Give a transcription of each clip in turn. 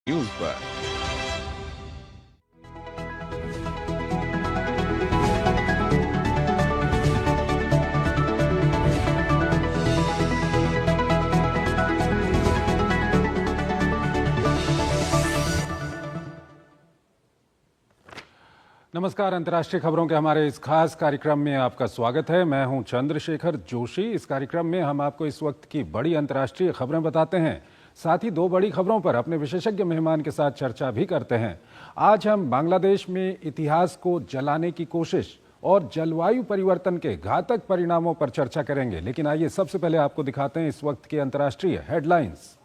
News पर। नमस्कार। अंतर्राष्ट्रीय खबरों के हमारे इस खास कार्यक्रम में आपका स्वागत है। मैं हूं चंद्रशेखर जोशी। इस कार्यक्रम में हम आपको इस वक्त की बड़ी अंतर्राष्ट्रीय खबरें बताते हैं, साथ ही दो बड़ी खबरों पर अपने विशेषज्ञ मेहमान के साथ चर्चा भी करते हैं। आज हम बांग्लादेश में इतिहास को जलाने की कोशिश और जलवायु परिवर्तन के घातक परिणामों पर चर्चा करेंगे, लेकिन आइए सबसे पहले आपको दिखाते हैं इस वक्त की अंतर्राष्ट्रीय हेडलाइंस।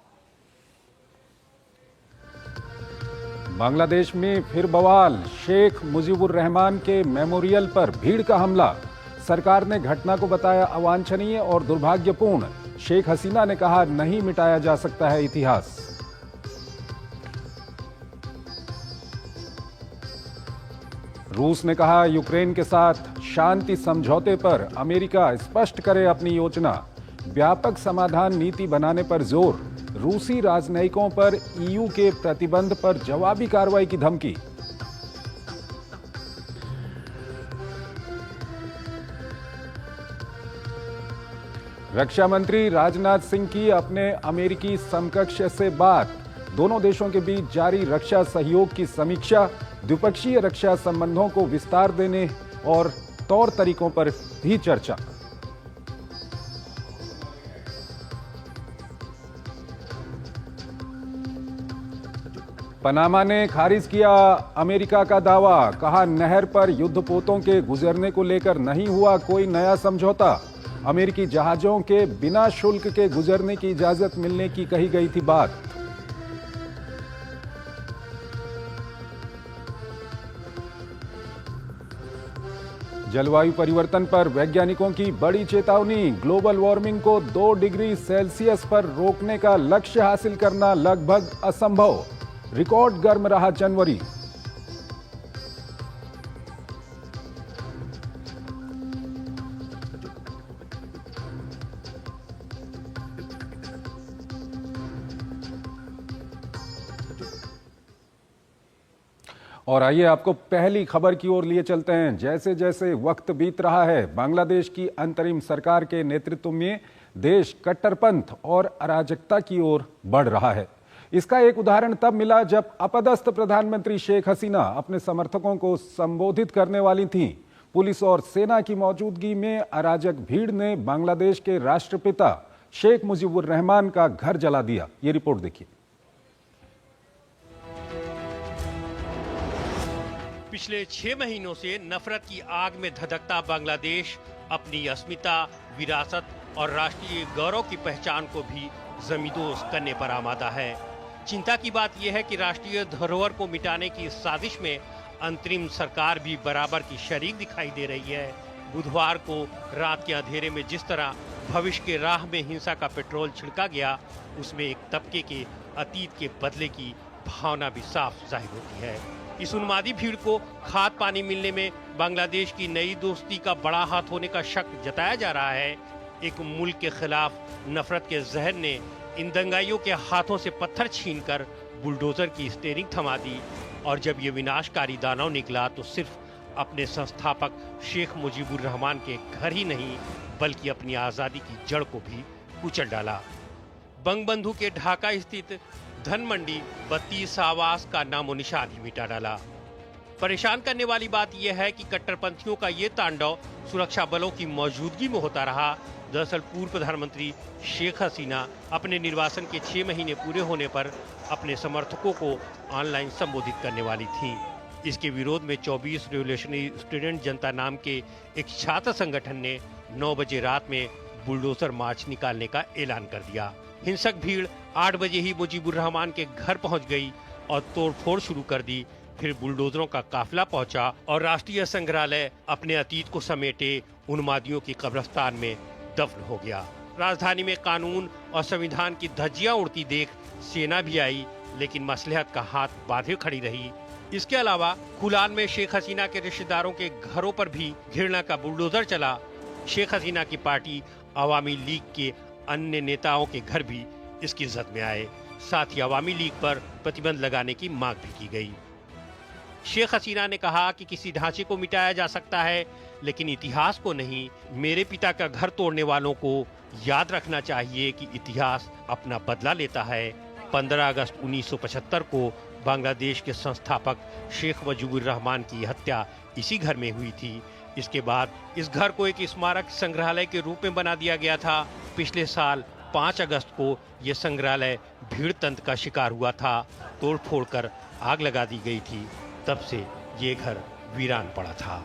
बांग्लादेश में फिर बवाल, शेख मुजीबुर रहमान के मेमोरियल पर भीड़ का हमला। सरकार ने घटना को बताया अवांछनीय और दुर्भाग्यपूर्ण। शेख हसीना ने कहा, नहीं मिटाया जा सकता है इतिहास। रूस ने कहा, यूक्रेन के साथ शांति समझौते पर अमेरिका स्पष्ट करे अपनी योजना। व्यापक समाधान नीति बनाने पर जोर। रूसी राजनयिकों पर ईयू के प्रतिबंध पर जवाबी कार्रवाई की धमकी। रक्षा मंत्री राजनाथ सिंह की अपने अमेरिकी समकक्ष से बात। दोनों देशों के बीच जारी रक्षा सहयोग की समीक्षा। द्विपक्षीय रक्षा संबंधों को विस्तार देने और तौर तरीकों पर भी चर्चा। पनामा ने खारिज किया अमेरिका का दावा। कहा, नहर पर युद्धपोतों के गुजरने को लेकर नहीं हुआ कोई नया समझौता। अमेरिकी जहाजों के बिना शुल्क के गुजरने की इजाजत मिलने की कही गई थी बात। जलवायु परिवर्तन पर वैज्ञानिकों की बड़ी चेतावनी। ग्लोबल वार्मिंग को 2 डिग्री सेल्सियस पर रोकने का लक्ष्य हासिल करना लगभग असंभव। रिकॉर्ड गर्म रहा जनवरी। और आइए आपको पहली खबर की ओर लिए चलते हैं। जैसे जैसे वक्त बीत रहा है, बांग्लादेश की अंतरिम सरकार के नेतृत्व में देश कट्टरपंथ और अराजकता की ओर बढ़ रहा है। इसका एक उदाहरण तब मिला जब अपदस्थ प्रधानमंत्री शेख हसीना अपने समर्थकों को संबोधित करने वाली थीं। पुलिस और सेना की मौजूदगी में अराजक भीड़ ने बांग्लादेश के राष्ट्रपिता शेख मुजीबुर रहमान का घर जला दिया। ये रिपोर्ट देखिए। पिछले 6 महीनों से नफरत की आग में धधकता बांग्लादेश अपनी अस्मिता, विरासत और राष्ट्रीय गौरव की पहचान को भी जमींदोज करने पर आमादा है। चिंता की बात यह है कि राष्ट्रीय धरोहर को मिटाने की इस साजिश में अंतरिम सरकार भी बराबर की शरीक दिखाई दे रही है। बुधवार को रात के अंधेरे में जिस तरह भविष्य के राह में हिंसा का पेट्रोल छिड़का गया, उसमें एक तबके के अतीत के बदले की भावना भी साफ जाहिर होती है। इस उन्मादी भीड़ को खाद पानी मिलने में बांग्लादेश की नई दोस्ती का बड़ा हाथ होने का शक जताया जा रहा है। एक मुल्क के खिलाफ नफरत के जहर ने इन दंगाइयों के हाथों से पत्थर छीनकर बुलडोजर की स्टीयरिंग थमा दी, और जब ये विनाशकारी दानव निकला तो सिर्फ अपने संस्थापक शेख मुजीबुर रहमान के घर ही नहीं, बल्कि अपनी आजादी की जड़ को भी कुचल डाला। बंगबंधु के ढाका स्थित धन मंडी 32 आवास का नामो निशान ही मिटा डाला। परेशान करने वाली बात यह है कि कट्टरपंथियों का ये तांडव सुरक्षा बलों की मौजूदगी में होता रहा। दरअसल पूर्व प्रधानमंत्री शेख हसीना अपने निर्वासन के 6 महीने पूरे होने पर अपने समर्थकों को ऑनलाइन संबोधित करने वाली थीं। इसके विरोध में 24 रिवोल्यूशनरी स्टूडेंट जनता नाम के एक छात्र संगठन ने 9 बजे रात में बुलडोजर मार्च निकालने का ऐलान कर दिया। हिंसक भीड़ 8 बजे ही मुजीबुर रहमान के घर पहुंच गई और तोड़फोड़ शुरू कर दी। फिर बुलडोजरों का काफिला पहुंचा और राष्ट्रीय संग्रहालय अपने अतीत को समेटे उन्मादियों की कब्रिस्तान में दफन हो गया। राजधानी में कानून और संविधान की धज्जियां उड़ती देख सेना भी आई, लेकिन मसलहत का हाथ बांधे खड़ी रही। इसके अलावा कुलान में शेख हसीना के रिश्तेदारों के घरों पर भी घृणा का बुलडोजर चला। शेख हसीना की पार्टी अवामी लीग के अन्य नेताओं के घर भी इसकी जद में आए। साथ ही अवामी लीग पर प्रतिबंध लगाने की मांग भी की गई। शेख हसीना ने कहा कि किसी ढांचे को मिटाया जा सकता है, लेकिन इतिहास को नहीं। मेरे पिता का घर तोड़ने वालों को याद रखना चाहिए कि इतिहास अपना बदला लेता है। 15 अगस्त 1975 को बांग्लादेश के संस्थापक शेख मुजीबुर रहमान की हत्या इसी घर में हुई थी। इसके बाद इस घर को एक स्मारक संग्रहालय के रूप में बना दिया गया था। पिछले साल 5 अगस्त को यह संग्रहालय भीड़ तंत्र का शिकार हुआ था। तोड़-फोड़ कर आग लगा दी गई थी। तब से ये घर वीरान पड़ा था।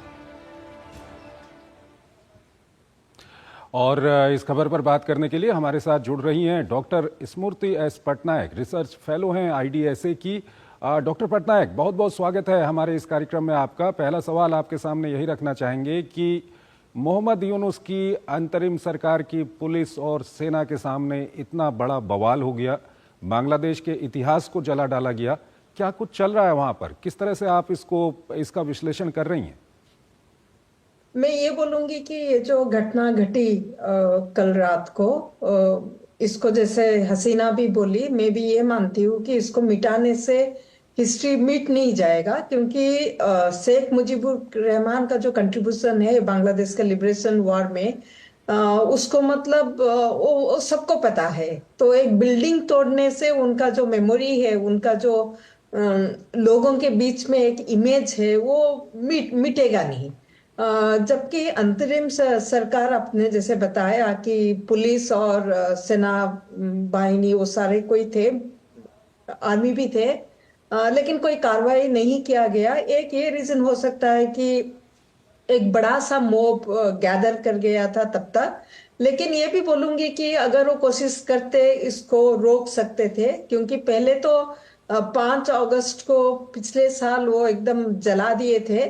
और इस खबर पर बात करने के लिए हमारे साथ जुड़ रही हैं डॉक्टर स्मृति एस पटनायक, रिसर्च फेलो हैं IDSA की। डॉक्टर पटनायक, बहुत बहुत स्वागत है हमारे इस कार्यक्रम में आपका। पहला सवाल आपके सामने यही रखना चाहेंगे कि मोहम्मद यूनुस की अंतरिम सरकार की पुलिस और सेना के सामने इतना बड़ा बवाल हो गया, बांग्लादेश के इतिहास को जला डाला गया, क्या कुछ चल रहा है वहां पर? किस तरह से आप इसका विश्लेषण कर रही हैं? मैं ये बोलूंगी कि ये जो घटना घटी कल रात को, इसको जैसे हसीना भी बोली, मैं भी ये मानती हूँ कि इसको मिटाने से हिस्ट्री मिट नहीं जाएगा, क्योंकि शेख मुजीबुर रहमान का जो कंट्रीब्यूशन है बांग्लादेश के लिबरेशन वॉर में, उसको मतलब वो सबको पता है। तो एक बिल्डिंग तोड़ने से उनका जो मेमोरी है, उनका जो लोगों के बीच में एक इमेज है, वो मिटेगा नहीं। जबकि अंतरिम सरकार अपने जैसे बताया कि पुलिस और सेना बाहिनी वो सारे कोई थे, आर्मी भी थे, लेकिन कोई कार्रवाई नहीं किया गया। एक ये रीजन हो सकता है कि एक बड़ा सा मोब गैदर कर गया था तब तक। लेकिन ये भी बोलूंगी कि अगर वो कोशिश करते इसको रोक सकते थे, क्योंकि पहले तो 5 अगस्त को पिछले साल वो एकदम जला दिए थे।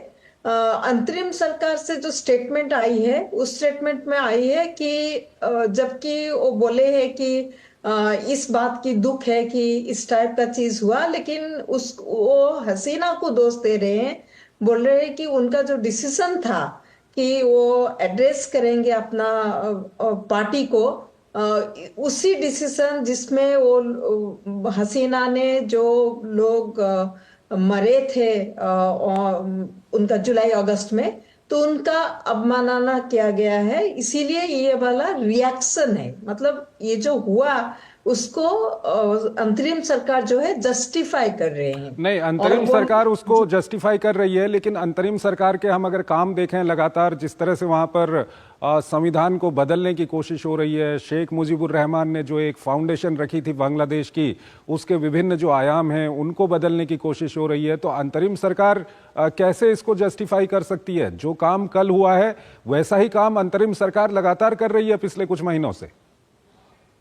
अंतरिम सरकार से जो स्टेटमेंट आई है, उस स्टेटमेंट में आई है कि जबकि वो बोले हैं कि इस बात की दुख है कि इस टाइप का चीज हुआ, लेकिन वो हसीना को दोष दे रहे हैं। बोल रहे हैं कि उनका जो डिसीजन था कि वो एड्रेस करेंगे अपना पार्टी को, उसी डिसीजन जिसमें वो हसीना ने जो लोग मरे थे उनका जुलाई अगस्त में, तो उनका अवमानना किया गया है। इसीलिए ये वाला रिएक्शन है। मतलब ये जो हुआ उसको अंतरिम सरकार जो है जस्टिफाई कर रहे हैं। नहीं, अंतरिम सरकार उसको जस्टिफाई कर रही है, लेकिन अंतरिम सरकार के हम अगर काम देखें लगातार जिस तरह से वहां पर संविधान को बदलने की कोशिश हो रही है, शेख मुजीबुर रहमान ने जो एक फाउंडेशन रखी थी बांग्लादेश की, उसके विभिन्न जो आयाम हैं उनको बदलने की कोशिश हो रही है, तो अंतरिम सरकार कैसे इसको जस्टिफाई कर सकती है? जो काम कल हुआ है वैसा ही काम अंतरिम सरकार लगातार कर रही है पिछले कुछ महीनों से।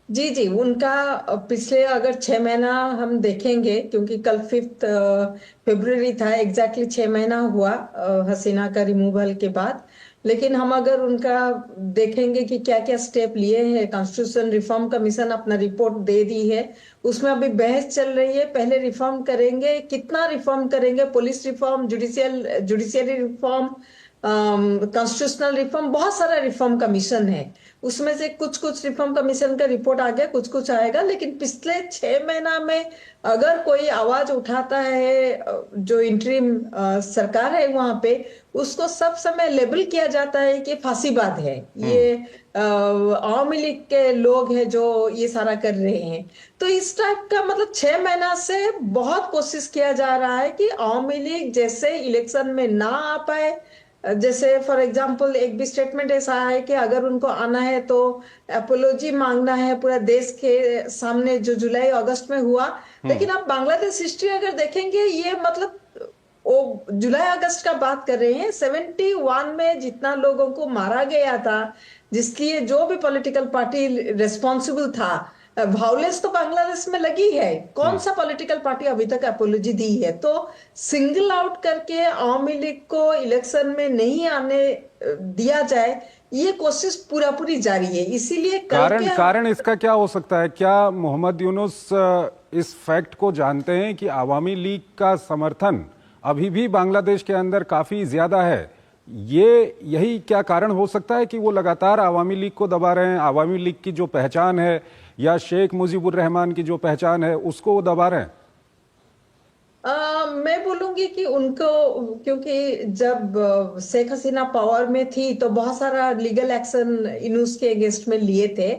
जी जी, उनका पिछले अगर 6 महीना हम देखेंगे, क्योंकि कल 5 फरवरी था, एग्जैक्टली 6 महीना हुआ हसीना का रिमूवल के बाद। लेकिन हम अगर उनका देखेंगे कि क्या क्या स्टेप लिए हैं, कॉन्स्टिट्यूशन रिफॉर्म कमीशन अपना रिपोर्ट दे दी है, उसमें अभी बहस चल रही है। पहले रिफॉर्म करेंगे, कितना रिफॉर्म करेंगे, police reform, judiciary reform, constitutional reform, बहुत सारा रिफॉर्म कमीशन है। उसमें से कुछ कुछ रिफॉर्म कमीशन का रिपोर्ट आ गया, कुछ कुछ आएगा। लेकिन पिछले 6 महीना में अगर कोई आवाज उठाता है, जो इंटरिम सरकार है वहां पे, उसको सब समय लेबल किया जाता है कि फांसीवाद है, ये आवामी लीग के लोग हैं जो ये सारा कर रहे हैं। तो इस टाइप का मतलब 6 महीना से बहुत कोशिश किया जा रहा है कि आवामी लीग जैसे इलेक्शन में ना आ पाए। जैसे फॉर एग्जांपल एक भी स्टेटमेंट ऐसा है कि अगर उनको आना है तो एपोलॉजी मांगना है पूरा देश के सामने, जो जुलाई अगस्त में हुआ। लेकिन आप बांग्लादेश हिस्ट्री अगर देखेंगे, ये मतलब वो जुलाई अगस्त का बात कर रहे हैं, 71 में जितना लोगों को मारा गया था, जिसलिए जो भी पॉलिटिकल पार्टी रिस्पॉन्सिबल था, वायलेंस तो बांग्लादेश में लगी है। कौन सा पॉलिटिकल पार्टी अभी तक अपोलॉजी दी है? तो सिंगल आउट करके आवामी लीग को इलेक्शन में नहीं आने दिया जाए, ये कोशिश पूरी जारी है। इसीलिए कारण इसका क्या हो सकता है? क्या मोहम्मद यूनुस इस फैक्ट को जानते हैं कि आवामी लीग का समर्थन अभी भी बांग्लादेश के अंदर काफी ज्यादा है? यही क्या कारण हो सकता है कि वो लगातार आवामी लीग को दबा रहे हैं? आवामी लीग की जो पहचान है, या शेख मुजीबुर रहमान की जो पहचान है उसको वो दबा रहे हैं? मैं बोलूंगी कि उनको, क्योंकि जब शेख हसीना पावर में थी तो बहुत सारा लीगल एक्शन इनूस के अगेंस्ट में लिए थे।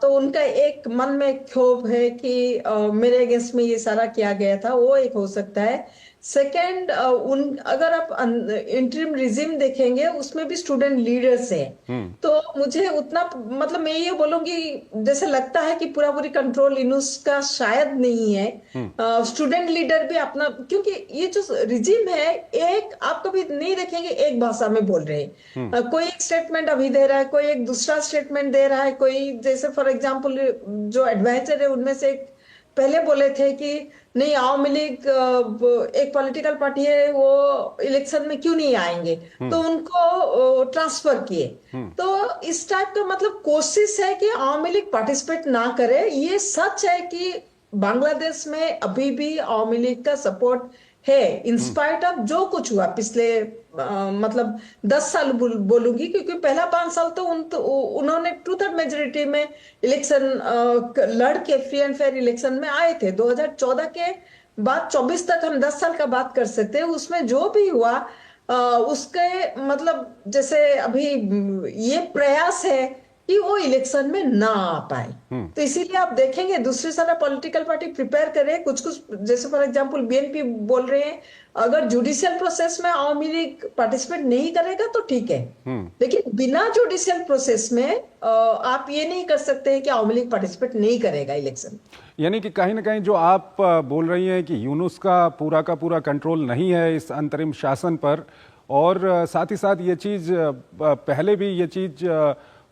तो उनका एक मन में क्षोभ है कि मेरे अगेंस्ट में ये सारा किया गया था, वो एक हो सकता है। सेकंड, उन अगर आप इंटरिम रिजिम देखेंगे उसमें भी स्टूडेंट लीडर्स हैं। तो मुझे उतना, मतलब मैं ये बोलूंगी, जैसे लगता है कि पूरा पूरी कंट्रोल इनूस का शायद नहीं है। स्टूडेंट लीडर भी अपना, क्योंकि ये जो रिजिम है, एक आप कभी नहीं देखेंगे एक भाषा में बोल रहे हैं। कोई एक स्टेटमेंट अभी दे रहा है, कोई एक दूसरा स्टेटमेंट दे रहा है, कोई जैसे फॉर एग्जांपल जो एडवाइजर है उनमें से एक पहले बोले थे कि नहीं, आवामी लीग एक पॉलिटिकल पार्टी है, वो इलेक्शन में क्यों नहीं आएंगे, तो उनको ट्रांसफर किए। तो इस टाइप का मतलब कोशिश है कि आवामी लीग पार्टिसिपेट ना करे। ये सच है कि बांग्लादेश में अभी भी आवामी लीग का सपोर्ट है, इंस्पाइट ऑफ जो कुछ हुआ पिछले मतलब 10 साल बोलूंगी, क्योंकि पहला 5 साल तो उन्होंने 2/3 मेजोरिटी में इलेक्शन लड़ के फ्री एंड फेयर इलेक्शन में आए थे। 2014 के बाद 24 तक हम 10 साल का बात कर सकते हैं। उसमें जो भी हुआ उसके मतलब जैसे अभी ये प्रयास है कि वो इलेक्शन में ना आ पाए। तो इसीलिए आप देखेंगे दूसरी सारा पॉलिटिकल पार्टी प्रिपेयर करे कुछ कुछ, जैसे फॉर एग्जांपल बीएनपी बोल रहे हैं अगर जुडिशियल प्रोसेस में आवामी लीग पार्टिसिपेट नहीं करेगा तो ठीक है, लेकिन बिना जुडिशियल प्रोसेस में आप ये नहीं कर सकते हैं कि आवामी लीग पार्टिसिपेट नहीं करेगा इलेक्शन। यानी कि कहीं ना कहीं जो आप बोल रही हैं कि यूनुस का पूरा कंट्रोल नहीं है इस अंतरिम शासन पर, और साथ ही साथ ये चीज़ पहले भी ये चीज़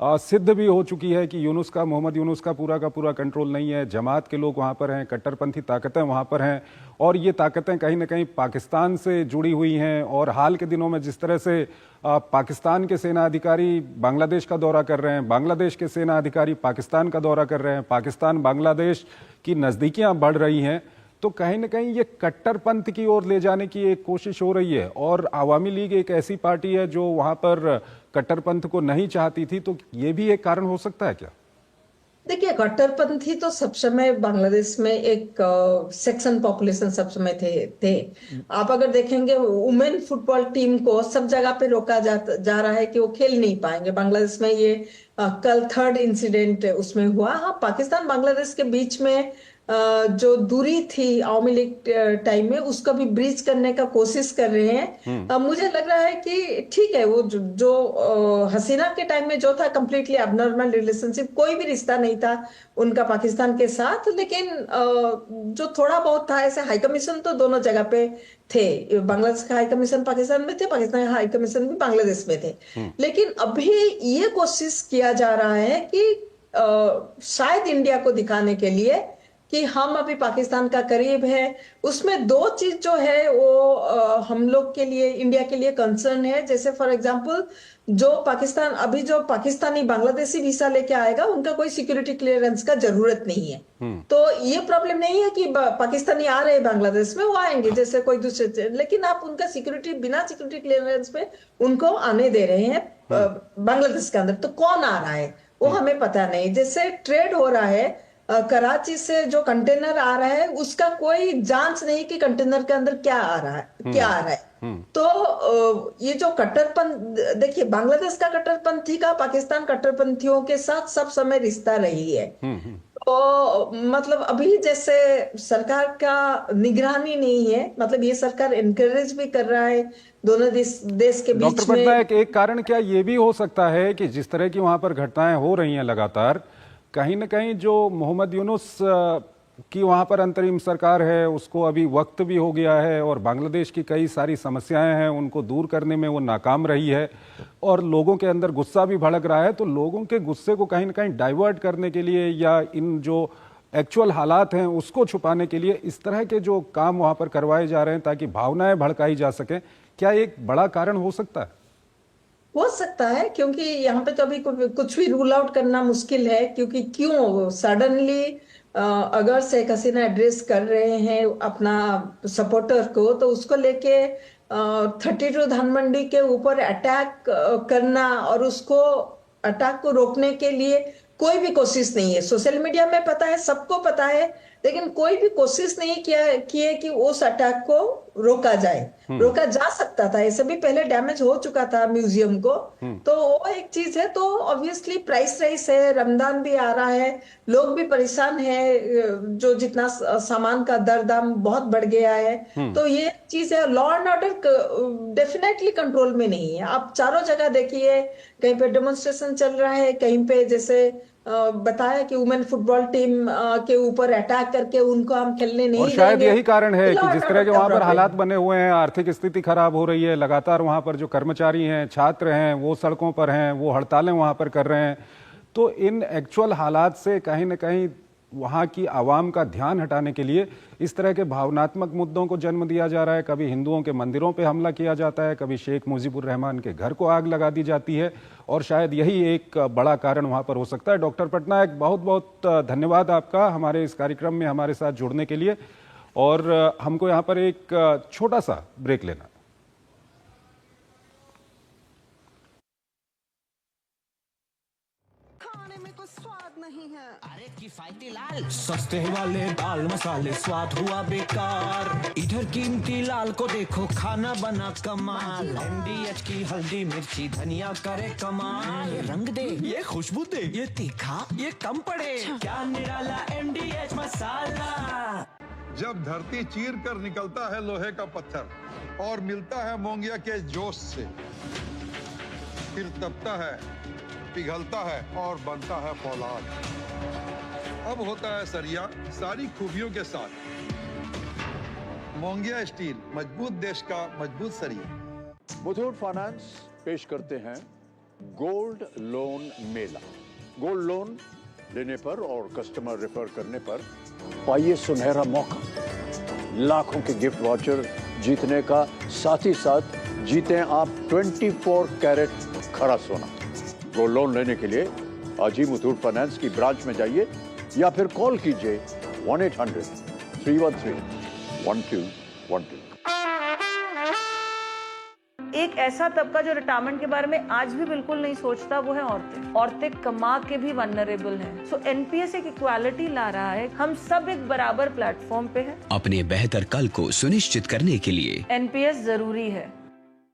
सिद्ध भी हो चुकी है कि मोहम्मद यूनुस का पूरा कंट्रोल नहीं है। जमात के लोग वहाँ पर हैं, कट्टरपंथी ताकतें वहाँ पर हैं, और ये ताकतें कहीं ना कहीं पाकिस्तान से जुड़ी हुई हैं। और हाल के दिनों में जिस तरह से पाकिस्तान के सेना अधिकारी बांग्लादेश का दौरा कर रहे हैं, बांग्लादेश के सेना अधिकारी पाकिस्तान का दौरा कर रहे हैं, पाकिस्तान बांग्लादेश की नज़दीकियाँ बढ़ रही हैं, तो कहीं ना कहीं ये कट्टरपंथ की ओर ले जाने की एक कोशिश हो रही है। और आवामी लीग एक ऐसी पार्टी है जो वहां पर कट्टरपंथ को नहीं चाहती थी, तो ये भी एक कारण हो सकता है क्या? देखिए, कट्टरपंथी तो सब समय बांग्लादेश में एक सेक्शन पॉपुलेशन सब समय थे। आप अगर देखेंगे वुमेन फुटबॉल टीम को सब जगह पे रोका जा रहा है कि वो खेल नहीं पाएंगे बांग्लादेश में। ये कल 3rd इंसिडेंट उसमें हुआ। हाँ, पाकिस्तान बांग्लादेश के बीच में जो दूरी थी आवामी लीग टाइम में उसको भी ब्रीच करने का कोशिश कर रहे हैं। मुझे लग रहा है कि ठीक है, वो जो हसीना के टाइम में जो था कंप्लीटली अबनॉर्मल रिलेशनशिप, कोई भी रिश्ता नहीं था उनका पाकिस्तान के साथ, लेकिन जो थोड़ा बहुत था ऐसे हाई कमीशन तो दोनों जगह पे थे। बांग्लादेश का हाई कमीशन पाकिस्तान में थे, पाकिस्तान का हाई कमीशन भी बांग्लादेश में थे। लेकिन अभी ये कोशिश किया जा रहा है कि शायद इंडिया को दिखाने के लिए कि हम अभी पाकिस्तान का करीब है। उसमें 2 चीज जो है वो हम लोग के लिए, इंडिया के लिए कंसर्न है। जैसे फॉर एग्जांपल जो पाकिस्तान अभी जो पाकिस्तानी बांग्लादेशी वीसा लेके आएगा उनका कोई सिक्योरिटी क्लियरेंस का जरूरत नहीं है। तो ये प्रॉब्लम नहीं है कि पाकिस्तानी आ रहे हैं बांग्लादेश में, वो आएंगे जैसे कोई दूसरे, लेकिन आप उनका बिना सिक्योरिटी क्लियरेंस पे उनको आने दे रहे हैं बांग्लादेश के अंदर। तो कौन आ रहा है वो हमें पता नहीं। जैसे ट्रेड हो रहा है कराची से जो कंटेनर आ रहा है उसका कोई जांच नहीं कि कंटेनर के अंदर क्या आ रहा है। तो ये जो कट्टरपंथ, देखिए बांग्लादेश का कट्टरपंथी का पाकिस्तान कट्टरपंथियों के साथ सब समय रिश्ता रही है। तो मतलब अभी जैसे सरकार का निगरानी नहीं है, मतलब ये सरकार एनकरेज भी कर रहा है दोनों देश के बीच में। डॉक्टर पटनायक, एक कारण क्या ये भी हो सकता है कि जिस तरह की वहां पर घटनाएं हो रही हैं लगातार, कहीं ना कहीं जो मोहम्मद यूनुस की वहाँ पर अंतरिम सरकार है उसको अभी वक्त भी हो गया है, और बांग्लादेश की कई सारी समस्याएं हैं उनको दूर करने में वो नाकाम रही है, और लोगों के अंदर गुस्सा भी भड़क रहा है। तो लोगों के गुस्से को कहीं ना कहीं डाइवर्ट करने के लिए या इन जो एक्चुअल हालात हैं उसको छुपाने के लिए इस तरह के जो काम वहाँ पर करवाए जा रहे हैं ताकि भावनाएं भड़काई जा सकें, क्या एक बड़ा कारण हो सकता है? हो सकता है, क्योंकि यहाँ पे तो अभी कुछ भी रूल आउट करना मुश्किल है। क्योंकि क्यों सडनली अगर शेख हसीना एड्रेस कर रहे हैं अपना सपोर्टर को, तो उसको लेके 32 धानमंडी के ऊपर अटैक करना और उसको अटैक को रोकने के लिए कोई भी कोशिश नहीं है। सोशल मीडिया में पता है, सबको पता है, लेकिन कोई भी कोशिश नहीं किया किए कि उस अटैक को रोका जाए। रोका जा सकता था, ऐसे भी पहले डैमेज हो चुका था म्यूजियम को। तो वो एक चीज है। तो ऑब्वियसली प्राइस राइस है, रमजान भी आ रहा है, लोग भी परेशान है, जो जितना सामान का दर दाम बहुत बढ़ गया है। तो ये चीज है, law and order definitely control में नहीं है। आप चारों जगह देखिए, कहीं पे डेमोन्स्ट्रेशन चल रहा है, कहीं पे जैसे बताया कि वुमेन फुटबॉल टीम के ऊपर अटैक करके उनको हम खेलने और नहीं शायद देंगे। यही कारण है कि जिस तरह के वहां पर हालात प्रॉब्लम। बने हुए हैं, आर्थिक स्थिति खराब हो रही है, लगातार वहां पर जो कर्मचारी हैं, छात्र हैं, वो सड़कों पर हैं, वो हड़तालें वहां पर कर रहे हैं। तो इन एक्चुअल हालात से कहीं ना कहीं वहां की आवाम का ध्यान हटाने के लिए इस तरह के भावनात्मक मुद्दों को जन्म दिया जा रहा है। कभी हिंदुओं के मंदिरों पे हमला किया जाता है, कभी शेख मुजीबुर रहमान के घर को आग लगा दी जाती है, और शायद यही एक बड़ा कारण वहां पर हो सकता है। डॉक्टर पटनायक, बहुत बहुत धन्यवाद आपका हमारे इस कार्यक्रम में हमारे साथ जुड़ने के लिए। और हमको यहाँ पर एक छोटा सा ब्रेक लेना। खाने में कोई स्वाद नहीं है। अरे किफायती लाल सस्ते वाले दाल मसाले स्वाद हुआ बेकार। इधर कीमती लाल को देखो खाना बना कमाल। MDH की हल्दी मिर्ची धनिया करे कमाल। ये रंग दे, ये खुशबू दे, ये तीखा, ये कम पड़े। क्या निराला MDH मसाला। जब धरती चीर कर निकलता है लोहे का पत्थर और मिलता है मोंगिया के जोश से, फिर तपता है, पिघलता है और बनता है फौलाद। अब होता है सरिया सारी खूबियों के साथ। मोंगिया स्टील, मजबूत देश का मजबूत सरिया। मुथूट फाइनेंस पेश करते हैं गोल्ड लोन मेला। गोल्ड लोन लेने पर और कस्टमर रेफर करने पर पाइए सुनहरा मौका, लाखों के गिफ्ट वाउचर जीतने का। साथ ही साथ जीतें आप 24 कैरेट खरा सोना। गोल्ड लोन लेने के लिए आज ही मुथूट फाइनेंस की ब्रांच में जाइए या फिर कॉल कीजिए 1-800-313-1212। एक ऐसा तबका जो रिटायरमेंट के बारे में आज भी बिल्कुल नहीं सोचता, वो है औरतें। औरतें कमा के भी वल्नरेबल हैं। सो एनपीएस एक इक्वालिटी ला रहा है। हम सब एक बराबर प्लेटफॉर्म पे हैं। अपने बेहतर कल को सुनिश्चित करने के लिए एनपीएस जरूरी है।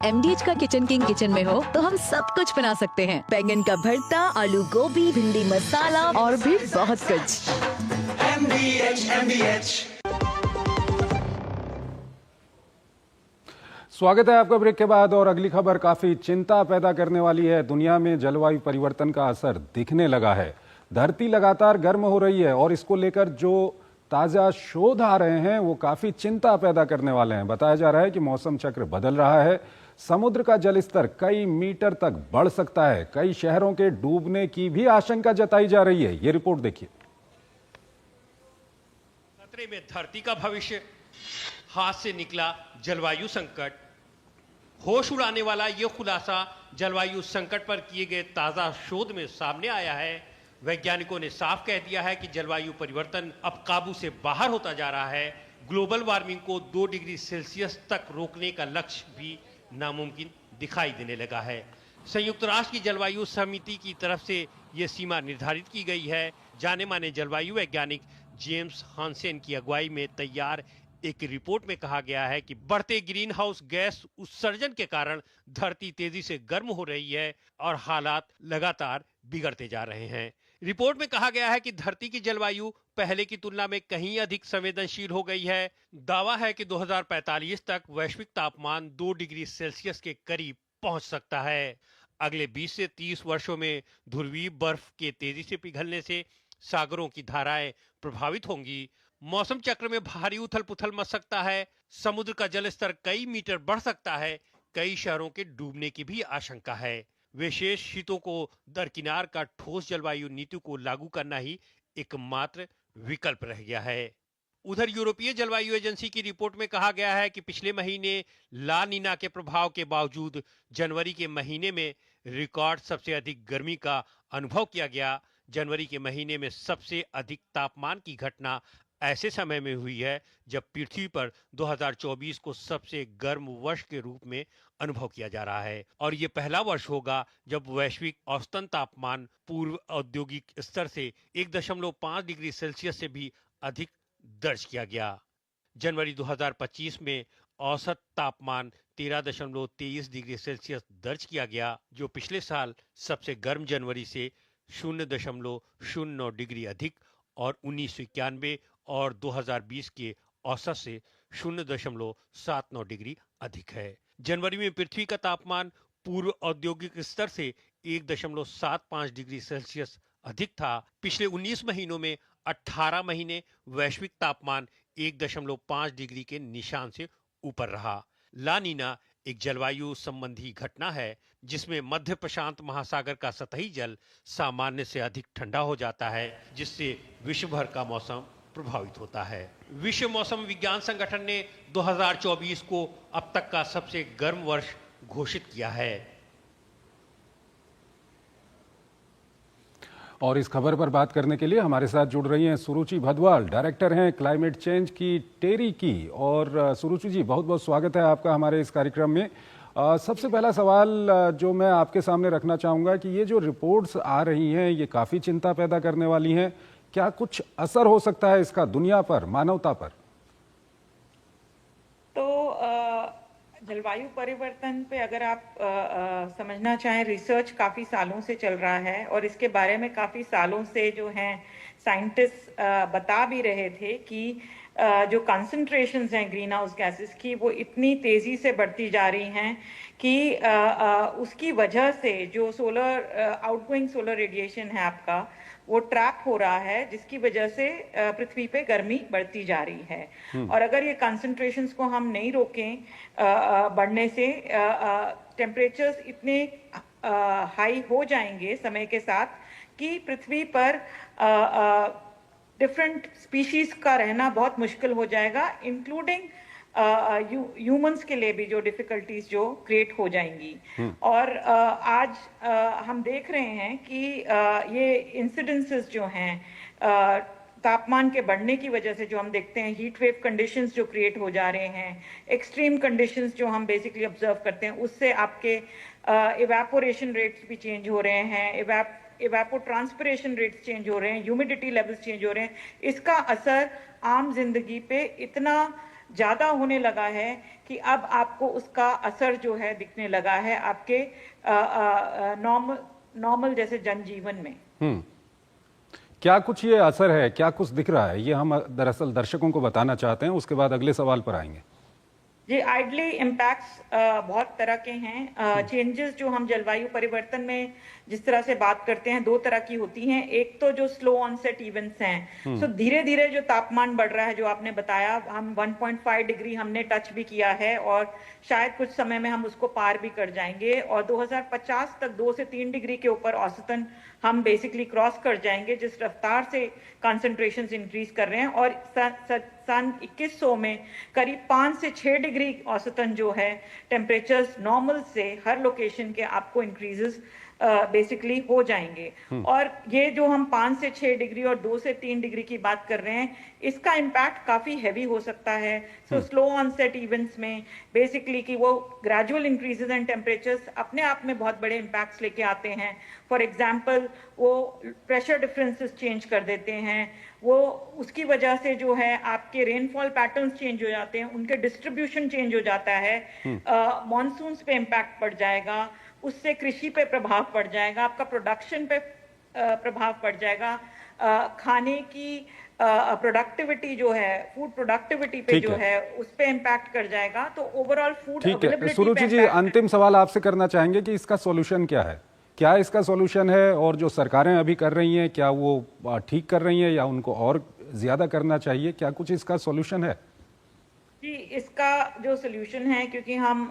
MDH का किचन किंग किचन में हो तो हम सब कुछ बना सकते हैं। बैंगन का भरता, आलू गोभी, भिंडी मसाला और भी बहुत कुछ। MDH। स्वागत है आपका ब्रेक के बाद। और अगली खबर काफी चिंता पैदा करने वाली है। दुनिया में जलवायु परिवर्तन का असर दिखने लगा है। धरती लगातार गर्म हो रही है और इसको लेकर जो ताजा शोध आ रहे हैं वो काफी चिंता पैदा करने वाले हैं। बताया जा रहा है कि मौसम चक्र बदल रहा है, समुद्र का जलस्तर कई मीटर तक बढ़ सकता है, कई शहरों के डूबने की भी आशंका जताई जा रही है। ये रिपोर्ट देखिए। खतरे में धरती का भविष्य, हाथ से निकला जलवायु संकट। होश उड़ाने वाला यह खुलासा जलवायु संकट पर किए गए ताजा शोध में सामने आया है। वैज्ञानिकों ने साफ कह दिया है कि जलवायु परिवर्तन अब काबू से बाहर होता जा रहा है। ग्लोबल वार्मिंग को 2 डिग्री सेल्सियस तक रोकने का लक्ष्य भी नामुमकिन दिखाई देने लगा है। संयुक्त राष्ट्र की जलवायु समिति की तरफ से यह सीमा निर्धारित की गई है। जाने माने जलवायु वैज्ञानिक जेम्स हांसेन की अगुवाई में तैयार एक रिपोर्ट में कहा गया है कि बढ़ते ग्रीन हाउस गैस उत्सर्जन के कारण धरती तेजी से गर्म हो रही है और हालात लगातार बिगड़ते जा रहे हैं। रिपोर्ट में कहा गया है कि धरती की जलवायु पहले की तुलना में कहीं अधिक संवेदनशील हो गई है। दावा है कि 2045 तक वैश्विक तापमान 2 डिग्री सेल्सियस के करीब पहुंच सकता है। अगले 20 से 30 वर्षों में ध्रुवीय बर्फ के तेजी से पिघलने से सागरों की धाराएं प्रभावित होंगी। मौसम चक्र में भारी उथल पुथल मच सकता है। समुद्र का जलस्तर कई मीटर बढ़ सकता है। कई शहरों के डूबने की भी आशंका है। विशेष हितों को दरकिनार का ठोस जलवायु नीति को लागू करना ही एकमात्र विकल्प रह गया है। उधर यूरोपीय जलवायु एजेंसी की रिपोर्ट में कहा गया है कि पिछले महीने ला नीना के प्रभाव के बावजूद जनवरी के महीने में रिकॉर्ड सबसे अधिक गर्मी का अनुभव किया गया। जनवरी के महीने में सबसे अधिक तापमान की घटना ऐसे समय में हुई है जब पृथ्वी पर 2024 को सबसे गर्म वर्ष के रूप में अनुभव किया जा रहा है और ये पहला वर्ष होगा जब वैश्विक औसतन तापमान पूर्व औद्योगिक स्तर से 1.5 डिग्री सेल्सियस से भी अधिक दर्ज किया गया। जनवरी 2025 में औसत तापमान 13.23 डिग्री सेल्सियस दर्ज किया गया, जो पिछले साल सबसे गर्म जनवरी से 0.09 डिग्री अधिक और 1991 और 2020 के औसत से 0.79 डिग्री अधिक है। जनवरी में पृथ्वी का तापमान पूर्व औद्योगिक स्तर से 1.75 डिग्री सेल्सियस अधिक था। पिछले 19 महीनों में 18 महीने वैश्विक तापमान 1.5 डिग्री के निशान से ऊपर रहा। ला नीना एक जलवायु संबंधी घटना है जिसमें मध्य प्रशांत महासागर का सतही जल सामान्य से अधिक ठंडा हो जाता है, जिससे विश्व भर का मौसम प्रभावित होता है। विश्व मौसम विज्ञान संगठन ने 2024 को अब तक का सबसे गर्म वर्ष घोषित किया है। और इस खबर पर बात करने के लिए हमारे साथ जुड़ रही हैं सुरुचि भदवाल, डायरेक्टर हैं क्लाइमेट चेंज की टेरी की। और सुरुचि जी, बहुत बहुत स्वागत है आपका हमारे इस कार्यक्रम में। सबसे पहला सवाल जो मैं आपके सामने रखना चाहूँगा कि ये जो रिपोर्ट्स आ रही हैं ये काफ़ी चिंता पैदा करने वाली हैं। क्या कुछ असर हो सकता है इसका दुनिया पर, मानवता पर? तो जलवायु परिवर्तन पे अगर आप समझना चाहें, रिसर्च काफ़ी सालों से चल रहा है और इसके बारे में काफ़ी सालों से जो हैं साइंटिस्ट बता भी रहे थे कि जो कंसंट्रेशंस हैं ग्रीन हाउस गैसेस की वो इतनी तेज़ी से बढ़ती जा रही हैं कि उसकी वजह से जो आउटगोइंग सोलर रेडिएशन है आपका, वो ट्रैप हो रहा है, जिसकी वजह से पृथ्वी पे गर्मी बढ़ती जा रही है। और अगर ये कंसंट्रेशंस को हम नहीं रोकें बढ़ने से, टेम्परेचर्स इतने हाई हो जाएंगे समय के साथ कि पृथ्वी पर डिफरेंट स्पीशीज का रहना बहुत मुश्किल हो जाएगा, इंक्लूडिंग ह्यूमंस के लिए भी जो डिफिकल्टीज जो क्रिएट हो जाएंगी। और आज हम देख रहे हैं कि ये इंसिडेंसेस जो हैं तापमान के बढ़ने की वजह से, जो हम देखते हैं हीट वेव कंडीशंस जो क्रिएट हो जा रहे हैं, एक्सट्रीम कंडीशंस जो हम बेसिकली ऑब्जर्व करते हैं, उससे आपके इवेपोरेशन रेट्स भी चेंज हो रहे हैं, इवेपोट्रांसपिरेशन रेट्स चेंज हो रहे हैं, ह्यूमिडिटी लेवल्स चेंज हो रहे हैं। इसका असर आम जिंदगी पे इतना ज़्यादा होने लगा है कि अब आपको उसका असर जो है दिखने लगा है आपके नॉर्मल जैसे जनजीवन में। क्या कुछ ये असर है, क्या कुछ दिख रहा है, ये हम दरअसल दर्शकों को बताना चाहते हैं। उसके बाद अगले सवाल पर आएंगे। ये आइडली इम्पैक्ट्स बहुत तरह के हैं। चेंजेस जो हम जलवायु परिवर्तन में जिस तरह से बात करते हैं, दो तरह की होती हैं। एक तो जो स्लो ऑनसेट इवेंट्स हैं, सो धीरे धीरे जो तापमान बढ़ रहा है, जो आपने बताया, हम 1.5 डिग्री हमने टच भी किया है और शायद कुछ समय में हम उसको पार भी कर जाएंगे और 2050 तक 2 से 3 डिग्री के ऊपर औसतन हम बेसिकली क्रॉस कर जाएंगे, जिस रफ्तार से कंसंट्रेशंस इंक्रीज कर रहे हैं। और सन 2100 में करीब 5 से 6 डिग्री औसतन जो है टेम्परेचर्स नॉर्मल से हर लोकेशन के आपको इंक्रीजेस बेसिकली हो जाएंगे। और ये जो हम 5 से 6 डिग्री और 2 से 3 डिग्री की बात कर रहे हैं, इसका इम्पैक्ट काफी हैवी हो सकता है। सो स्लो ऑनसेट इवेंट्स में बेसिकली कि वो ग्रेजुअल इंक्रीजेस इन टेम्परेचर्स अपने आप में बहुत बड़े इम्पैक्ट्स लेके आते हैं। फॉर एग्जाम्पल, वो प्रेशर डिफरेंसेस चेंज कर देते हैं, वो उसकी वजह से जो है आपके रेनफॉल पैटर्न्स चेंज हो जाते हैं, उनके डिस्ट्रीब्यूशन चेंज हो जाता है, मॉनसून्स पे इम्पैक्ट पड़ जाएगा, उससे कृषि पे प्रभाव पड़ जाएगा, आपका प्रोडक्शन पे प्रभाव पड़ जाएगा, खाने की प्रोडक्टिविटी जो है, फूड प्रोडक्टिविटी पे जो है उस पे इम्पैक्ट कर जाएगा। तो ओवरऑल फूड ठीक है सुरुचि जी, अंतिम सवाल आपसे करना चाहेंगे कि इसका सॉल्यूशन क्या है? क्या इसका सॉल्यूशन है और जो सरकारें अभी कर रही हैं, क्या वो ठीक कर रही हैं या उनको और ज्यादा करना चाहिए? क्या कुछ इसका सॉल्यूशन है? जी, इसका जो सोल्यूशन है, क्योंकि हम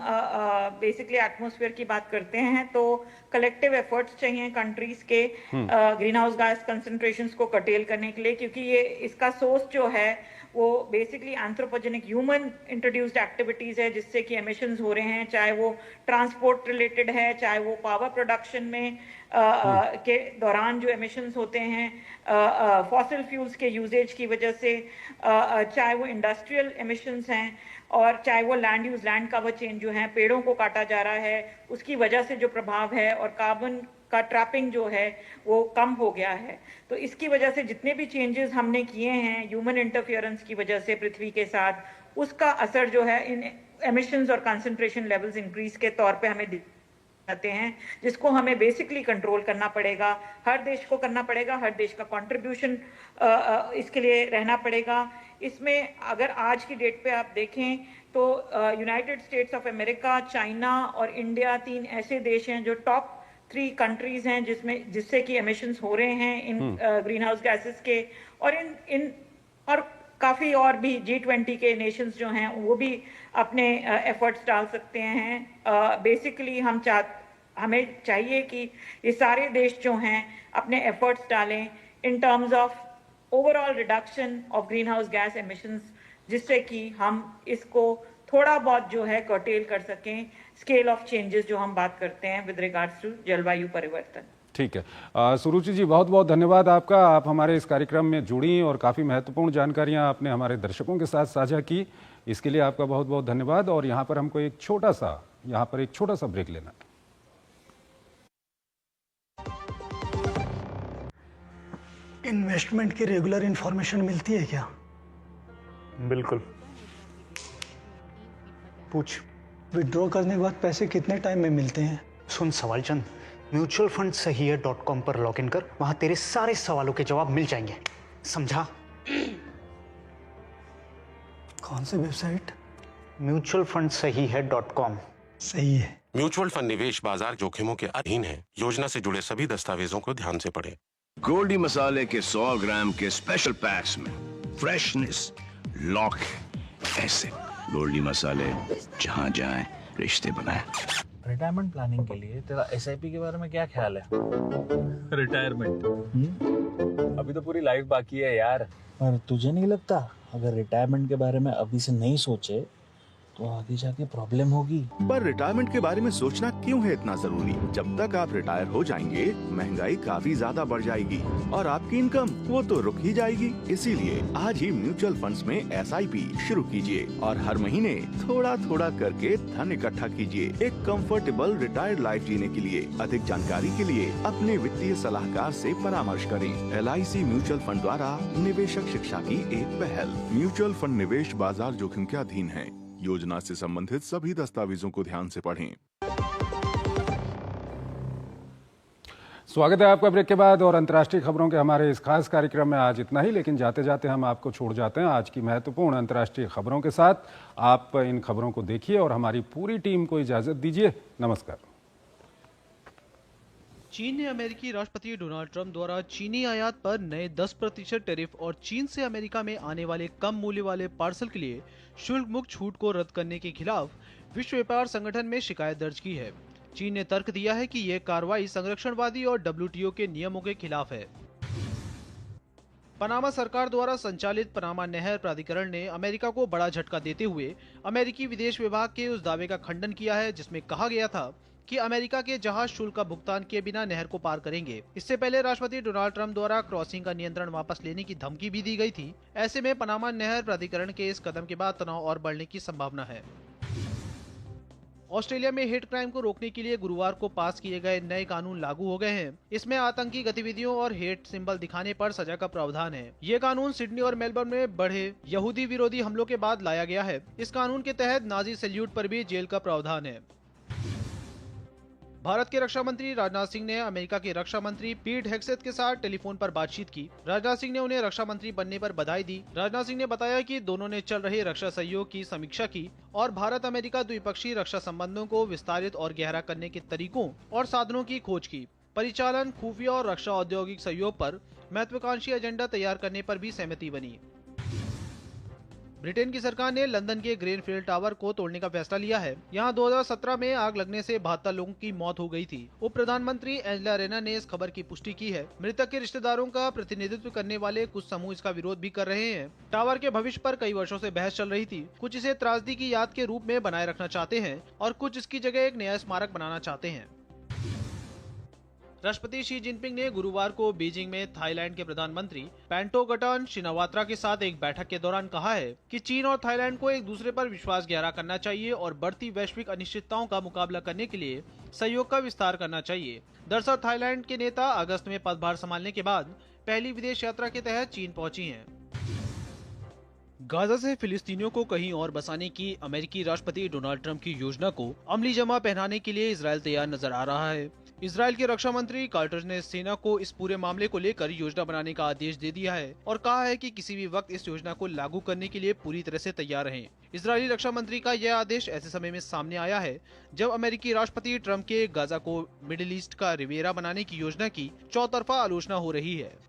बेसिकली एटमॉस्फेयर की बात करते हैं, तो कलेक्टिव एफर्ट्स चाहिए कंट्रीज के ग्रीन हाउस गैस कंसंट्रेशंस को कटेल करने के लिए, क्योंकि ये इसका सोर्स जो है वो basically anthropogenic human introduced activities है जिससे कि एमिशंस हो रहे हैं, चाहे वो ट्रांसपोर्ट रिलेटेड है, चाहे वो पावर प्रोडक्शन में के दौरान जो एमिशंस होते हैं फॉसिल फ्यूल्स के यूजेज की वजह से, चाहे वो इंडस्ट्रियल एमिशंस हैं, और चाहे वो लैंड कवर चेंज जो है, पेड़ों को काटा जा रहा है उसकी वजह से जो प्रभाव है, और कार्बन का ट्रैपिंग जो है वो कम हो गया है। तो इसकी वजह से जितने भी चेंजेस हमने किए हैं ह्यूमन इंटरफियरेंस की वजह से पृथ्वी के साथ, उसका असर जो है इन एमिशंस और कंसंट्रेशन लेवल्स इंक्रीज के तौर पे हमें दिखते हैं, जिसको हमें बेसिकली कंट्रोल करना पड़ेगा। हर देश को करना पड़ेगा, हर देश का कंट्रीब्यूशन इसके लिए रहना पड़ेगा। इसमें अगर आज की डेट पे आप देखें तो United states of America, China और इंडिया 3 ऐसे देश हैं जो टॉप 3 कंट्रीज हैं जिससे कि एमिशंस हो रहे हैं इन ग्रीन हाउस गैसेस के, और इन और काफी और भी G20 के नेशंस जो हैं वो भी अपने एफर्ट्स डाल सकते हैं। बेसिकली हमें चाहिए कि ये सारे देश जो हैं अपने एफर्ट्स डालें in terms of overall reduction of green house gas emissions, जिससे कि हम इसको थोड़ा बहुत जो है कर्टेल कर सकें, स्केल ऑफ चेंजेस जो हम बात करते हैं विद रिगार्ड्स टू जलवायु परिवर्तन। ठीक है, सुरुचि जी बहुत बहुत धन्यवाद आपका। आप हमारे इस कार्यक्रम में जुड़ी और काफ़ी महत्वपूर्ण जानकारियां आपने हमारे दर्शकों के साथ साझा की, इसके लिए आपका बहुत बहुत धन्यवाद। और यहाँ पर हमको एक छोटा सा ब्रेक लेना। इन्वेस्टमेंट की रेगुलर इंफॉर्मेशन मिलती है क्या? बिल्कुल। पूछ। विड्रॉ करने के बाद पैसे कितने टाइम में मिलते हैं? सुन सवाल चंद, म्यूचुअल फंड सही है .com पर लॉग इन कर, वहां तेरे सारे सवालों के जवाब मिल जाएंगे, समझा? कौन सी वेबसाइट? म्यूचुअल फंड सही है .com। सही है। म्यूचुअल फंड निवेश बाजार जोखिमों के अधीन है। योजना से जुड़े सभी दस्तावेजों को ध्यान से पढ़ें। गोल्डी मसाले के 100 ग्राम के स्पेशल पैक्स में फ्रेशनेस लॉक है। ऐसे गोल्डी मसाले जहां जाएं रिश्ते बनाएं। रिटायरमेंट प्लानिंग के लिए तेरा SIP के बारे में क्या ख्याल है? रिटायरमेंट अभी तो पूरी लाइफ बाकी है यार। पर तुझे नहीं लगता अगर रिटायरमेंट के बारे में अभी से नहीं सोचे तो आगे जाके प्रॉब्लम होगी? पर रिटायरमेंट के बारे में सोचना क्यों है इतना जरूरी? जब तक आप रिटायर हो जाएंगे महंगाई काफी ज्यादा बढ़ जाएगी और आपकी इनकम वो तो रुक ही जाएगी। इसीलिए आज ही म्यूचुअल फंड्स में SIP शुरू कीजिए और हर महीने थोड़ा थोड़ा करके धन इकट्ठा कीजिए एक कंफर्टेबल रिटायर्ड लाइफ जीने के लिए। अधिक जानकारी के लिए अपने वित्तीय सलाहकार से परामर्श करें। LIC म्यूचुअल फंड द्वारा निवेशक शिक्षा की एक पहल। म्यूचुअल फंड निवेश बाजार जोखिम के अधीन है। योजना से संबंधित सभी दस्तावेजों को ध्यान से पढ़ें। स्वागत है आपका ब्रेक के बाद और अंतर्राष्ट्रीय खबरों के हमारे इस खास कार्यक्रम में आज इतना ही, लेकिन जाते जाते हम आपको छोड़ जाते हैं आज की महत्वपूर्ण अंतर्राष्ट्रीय खबरों के साथ। आप इन खबरों को देखिए और हमारी पूरी टीम को इजाजत दीजिए। नमस्कार। चीन ने अमेरिकी राष्ट्रपति डोनाल्ड ट्रंप द्वारा चीनी आयात पर नए 10% टैरिफ और चीन से अमेरिका में आने वाले कम मूल्य वाले पार्सल के लिए शुल्क मुक्त छूट को रद्द करने के खिलाफ विश्व व्यापार संगठन में शिकायत दर्ज की है। चीन ने तर्क दिया है कि यह कार्रवाई संरक्षणवादी और WTO के नियमों के खिलाफ है। पनामा सरकार द्वारा संचालित पनामा नहर प्राधिकरण ने अमेरिका को बड़ा झटका देते हुए अमेरिकी विदेश विभाग के उस दावे का खंडन किया है जिसमें कहा गया था कि अमेरिका के जहाज शुल्क का भुगतान किए बिना नहर को पार करेंगे। इससे पहले राष्ट्रपति डोनाल्ड ट्रंप द्वारा क्रॉसिंग का नियंत्रण वापस लेने की धमकी भी दी गई थी। ऐसे में पनामा नहर प्राधिकरण के इस कदम के बाद तनाव और बढ़ने की संभावना है। ऑस्ट्रेलिया में हेट क्राइम को रोकने के लिए गुरुवार को पास किए गए नए कानून लागू हो गए हैं। इसमें आतंकी गतिविधियों और हेट सिंबल दिखाने पर सजा का प्रावधान है। ये कानून सिडनी और मेलबर्न में बढ़े यहूदी विरोधी हमलों के बाद लाया गया है। इस कानून के तहत नाजी सैल्यूट पर भी जेल का प्रावधान है। भारत के रक्षा मंत्री राजनाथ सिंह ने अमेरिका के रक्षा मंत्री पीट हेग्सेथ के साथ टेलीफोन पर बातचीत की। राजनाथ सिंह ने उन्हें रक्षा मंत्री बनने पर बधाई दी। राजनाथ सिंह ने बताया कि दोनों ने चल रहे रक्षा सहयोग की समीक्षा की और भारत अमेरिका द्विपक्षीय रक्षा संबंधों को विस्तारित और गहरा करने के तरीकों और साधनों की खोज की। परिचालन, खुफिया और रक्षा औद्योगिक सहयोग पर महत्वाकांक्षी एजेंडा तैयार करने पर भी सहमति बनी। ब्रिटेन की सरकार ने लंदन के ग्रेनफील्ड टावर को तोड़ने का फैसला लिया है। यहाँ 2017 में आग लगने से 72 लोगों की मौत हो गई थी। उप प्रधानमंत्री एंजेला रेना ने इस खबर की पुष्टि की है। मृतक के रिश्तेदारों का प्रतिनिधित्व करने वाले कुछ समूह इसका विरोध भी कर रहे हैं। टावर के भविष्य पर कई वर्षों से बहस चल रही थी। कुछ इसे त्रासदी की याद के रूप में बनाए रखना चाहते हैं और कुछ इसकी जगह एक नया स्मारक बनाना चाहते हैं। राष्ट्रपति शी जिनपिंग ने गुरुवार को बीजिंग में थाईलैंड के प्रधानमंत्री पेंटोगटन शिनावात्रा के साथ एक बैठक के दौरान कहा है कि चीन और थाईलैंड को एक दूसरे पर विश्वास गहरा करना चाहिए और बढ़ती वैश्विक अनिश्चितताओं का मुकाबला करने के लिए सहयोग का विस्तार करना चाहिए। दरअसल थाईलैंड के नेता अगस्त में पदभार संभालने के बाद पहली विदेश यात्रा के तहत चीन पहुंची हैं। गाजा से फिलिस्तीनियों को कहीं और बसाने की अमेरिकी राष्ट्रपति डोनाल्ड ट्रंप की योजना को अमली जमा पहनाने के लिए इजरायल तैयार नजर आ रहा है। इजरायल के रक्षा मंत्री कार्टर ने सेना को इस पूरे मामले को लेकर योजना बनाने का आदेश दे दिया है और कहा है कि किसी भी वक्त इस योजना को लागू करने के लिए पूरी तरह से तैयार रहें। इजरायली रक्षा मंत्री का यह आदेश ऐसे समय में सामने आया है जब अमेरिकी राष्ट्रपति ट्रंप के गाजा को मिडिल ईस्ट का रिवेरा बनाने की योजना की चौतरफा आलोचना हो रही है।